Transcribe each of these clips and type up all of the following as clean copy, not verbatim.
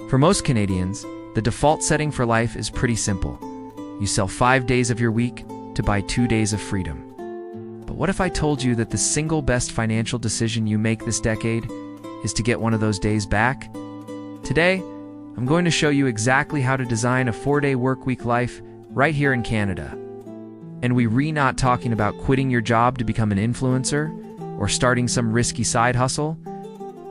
For most Canadians, the default setting for life is pretty simple. You sell 5 days of your week to buy 2 days of freedom. But what if I told you that the single best financial decision you make this decade is to get one of those days back? Today, I'm going to show you exactly how to design a 4-day workweek life right here in Canada. And we're not talking about quitting your job to become an influencer or starting some risky side hustle.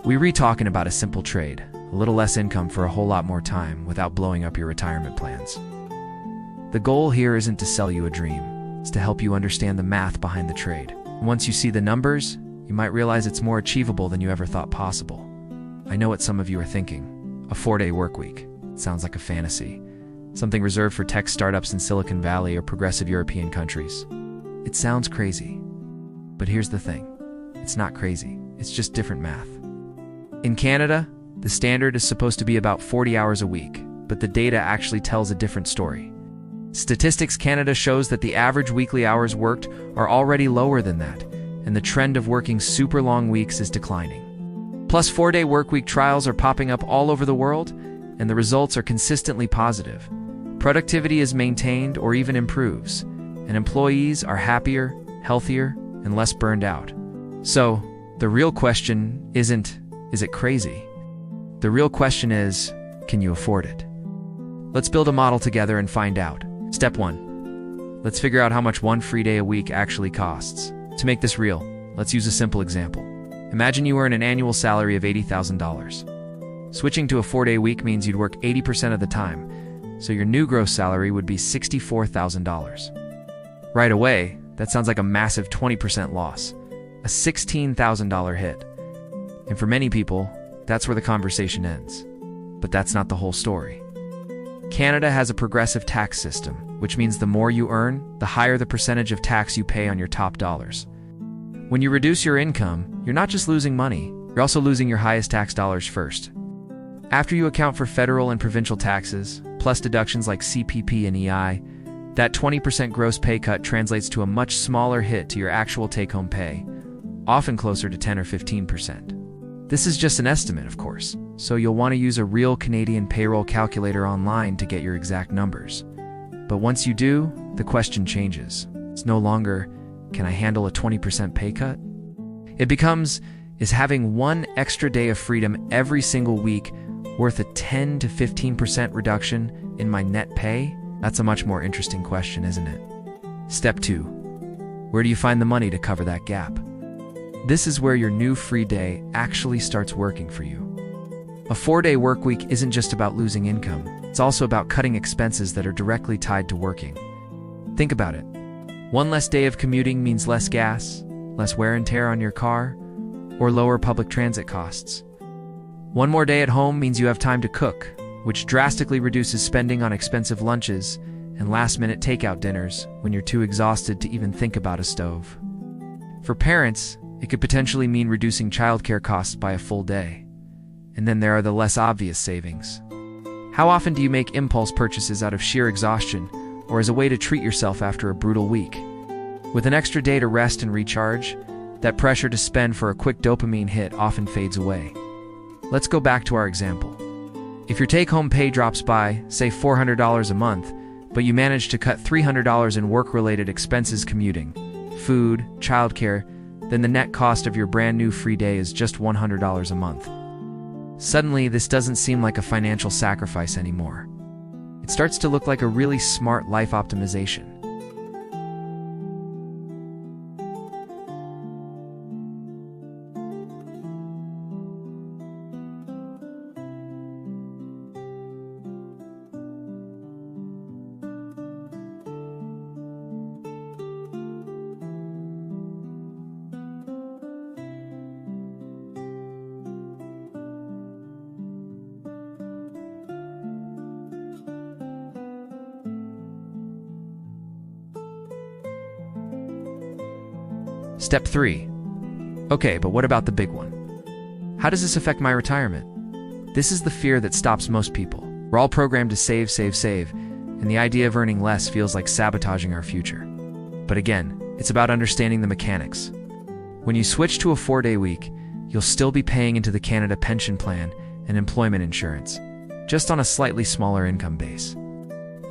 We're talking about a simple trade, a little less income for a whole lot more time without blowing up your retirement plans. The goal here isn't to sell you a dream, it's to help you understand the math behind the trade. Once you see the numbers, you might realize it's more achievable than you ever thought possible. I know what some of you are thinking. A 4-day workweek. Sounds like a fantasy. Something reserved for tech startups in Silicon Valley or progressive European countries. It sounds crazy. But here's the thing. It's not crazy. It's just different math. In Canada, the standard is supposed to be about 40 hours a week, but the data actually tells a different story. Statistics Canada shows that the average weekly hours worked are already lower than that, and the trend of working super long weeks is declining. Plus, 4-day workweek trials are popping up all over the world, and the results are consistently positive. Productivity is maintained or even improves, and employees are happier, healthier, and less burned out. So, the real question isn't, is it crazy? The real question is, can you afford it? Let's build a model together and find out. Step 1. Let's figure out how much one free day a week actually costs. To make this real, let's use a simple example. Imagine you earn an annual salary of $80,000. Switching to a 4-day week means you'd work 80% of the time, so your new gross salary would be $64,000. Right away, that sounds like a massive 20% loss, a $16,000 hit. And for many people, that's where the conversation ends. But that's not the whole story. Canada has a progressive tax system, which means the more you earn, the higher the percentage of tax you pay on your top dollars. When you reduce your income, you're not just losing money, you're also losing your highest tax dollars first. After you account for federal and provincial taxes, plus deductions like CPP and EI, that 20% gross pay cut translates to a much smaller hit to your actual take-home pay, often closer to 10 or 15%. This is just an estimate, of course, so you'll want to use a real Canadian payroll calculator online to get your exact numbers. But once you do, the question changes. It's no longer, can I handle a 20% pay cut? It becomes, is having one extra day of freedom every single week worth a 10 to 15% reduction in my net pay? That's a much more interesting question, isn't it? Step 2. Where do you find the money to cover that gap? This is where your new free day actually starts working for you. A 4-day workweek isn't just about losing income. It's also about cutting expenses that are directly tied to working. Think about it. One less day of commuting means less gas, less wear and tear on your car, or lower public transit costs. One more day at home means you have time to cook, which drastically reduces spending on expensive lunches and last-minute takeout dinners when you're too exhausted to even think about a stove. For parents, it could potentially mean reducing childcare costs by a full day. And then there are the less obvious savings. How often do you make impulse purchases out of sheer exhaustion or as a way to treat yourself after a brutal week? With an extra day to rest and recharge, that pressure to spend for a quick dopamine hit often fades away. Let's go back to our example. If your take-home pay drops by, say $400 a month, but you manage to cut $300 in work-related expenses commuting, food, childcare, then the net cost of your brand new free day is just $100 a month. Suddenly, this doesn't seem like a financial sacrifice anymore. It starts to look like a really smart life optimization. Step 3. Okay, but what about the big one? How does this affect my retirement? This is the fear that stops most people. We're all programmed to save, and the idea of earning less feels like sabotaging our future. But again, it's about understanding the mechanics. When you switch to a 4-day week, you'll still be paying into the Canada pension plan and employment insurance, just on a slightly smaller income base.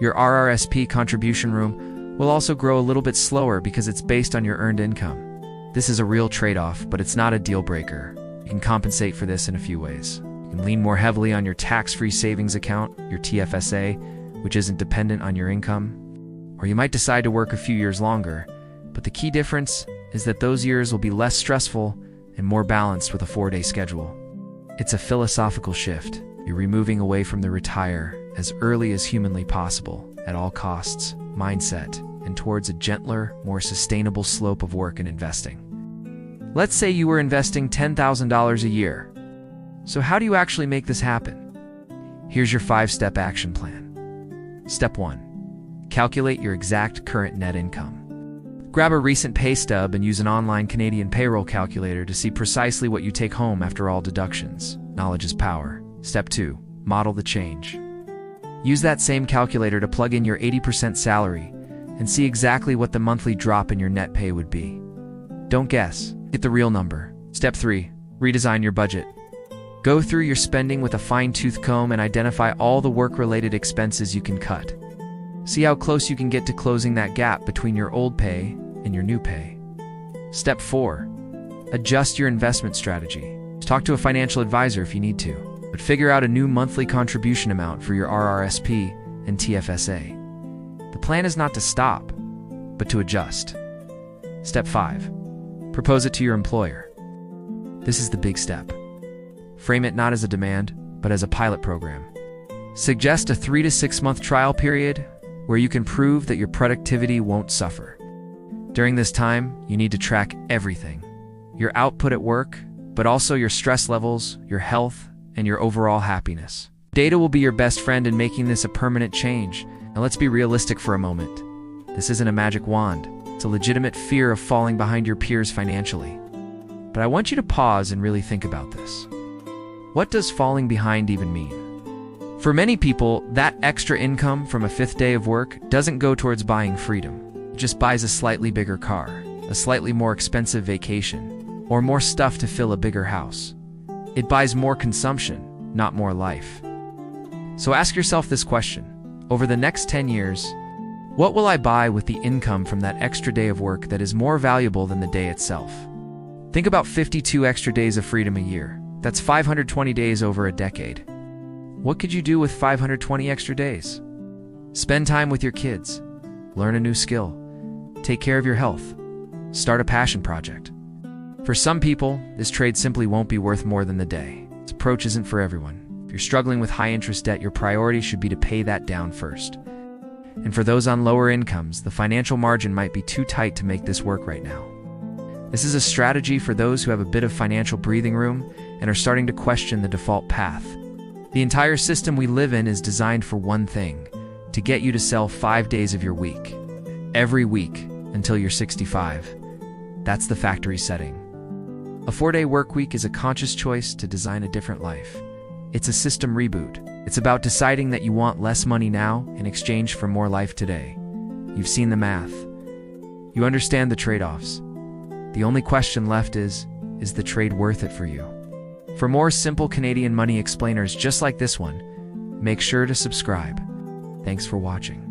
Your RRSP contribution room will also grow a little bit slower because it's based on your earned income. This is a real trade-off, but it's not a deal breaker. You can compensate for this in a few ways. You can lean more heavily on your tax-free savings account, your TFSA, which isn't dependent on your income. Or you might decide to work a few years longer, but the key difference is that those years will be less stressful and more balanced with a 4-day schedule. It's a philosophical shift. You're removing away from the retire as early as humanly possible, at all costs, mindset, and towards a gentler, more sustainable slope of work and investing. Let's say you were investing $10,000 a year. So how do you actually make this happen? Here's your 5-step action plan. Step 1. Calculate your exact current net income. Grab a recent pay stub and use an online Canadian payroll calculator to see precisely what you take home after all deductions. Knowledge is power. Step 2. Model the change. Use that same calculator to plug in your 80% salary and see exactly what the monthly drop in your net pay would be. Don't guess. Get the real number. Step 3. Redesign your budget. Go through your spending with a fine-tooth comb and identify all the work-related expenses you can cut. See how close you can get to closing that gap between your old pay and your new pay. Step 4. Adjust your investment strategy. Talk to a financial advisor if you need to, but figure out a new monthly contribution amount for your RRSP and TFSA. The plan is not to stop, but to adjust. Step 5. Propose it to your employer. This is the big step. Frame it not as a demand, but as a pilot program. Suggest a 3 to 6 month trial period where you can prove that your productivity won't suffer. During this time, you need to track everything. Your output at work, but also your stress levels, your health, and your overall happiness. Data will be your best friend in making this a permanent change. Now let's be realistic for a moment. This isn't a magic wand. It's a legitimate fear of falling behind your peers financially. But I want you to pause and really think about this. What does falling behind even mean? For many people, that extra income from a 5th day of work doesn't go towards buying freedom. It just buys a slightly bigger car, a slightly more expensive vacation, or more stuff to fill a bigger house. It buys more consumption, not more life. So ask yourself this question. Over the next 10 years, what will I buy with the income from that extra day of work that is more valuable than the day itself? Think about 52 extra days of freedom a year. That's 520 days over a decade. What could you do with 520 extra days? Spend time with your kids. Learn a new skill. Take care of your health. Start a passion project. For some people, this trade simply won't be worth more than the day. This approach isn't for everyone. If you're struggling with high-interest debt, your priority should be to pay that down first. And for those on lower incomes, the financial margin might be too tight to make this work right now. This is a strategy for those who have a bit of financial breathing room and are starting to question the default path. The entire system we live in is designed for one thing: to get you to sell 5 days of your week. Every week until you're 65. That's the factory setting. A 4-day work week is a conscious choice to design a different life. It's a system reboot. It's about deciding that you want less money now in exchange for more life today. You've seen the math. You understand the trade-offs. The only question left is the trade worth it for you? For more simple Canadian money explainers just like this one, make sure to subscribe. Thanks for watching.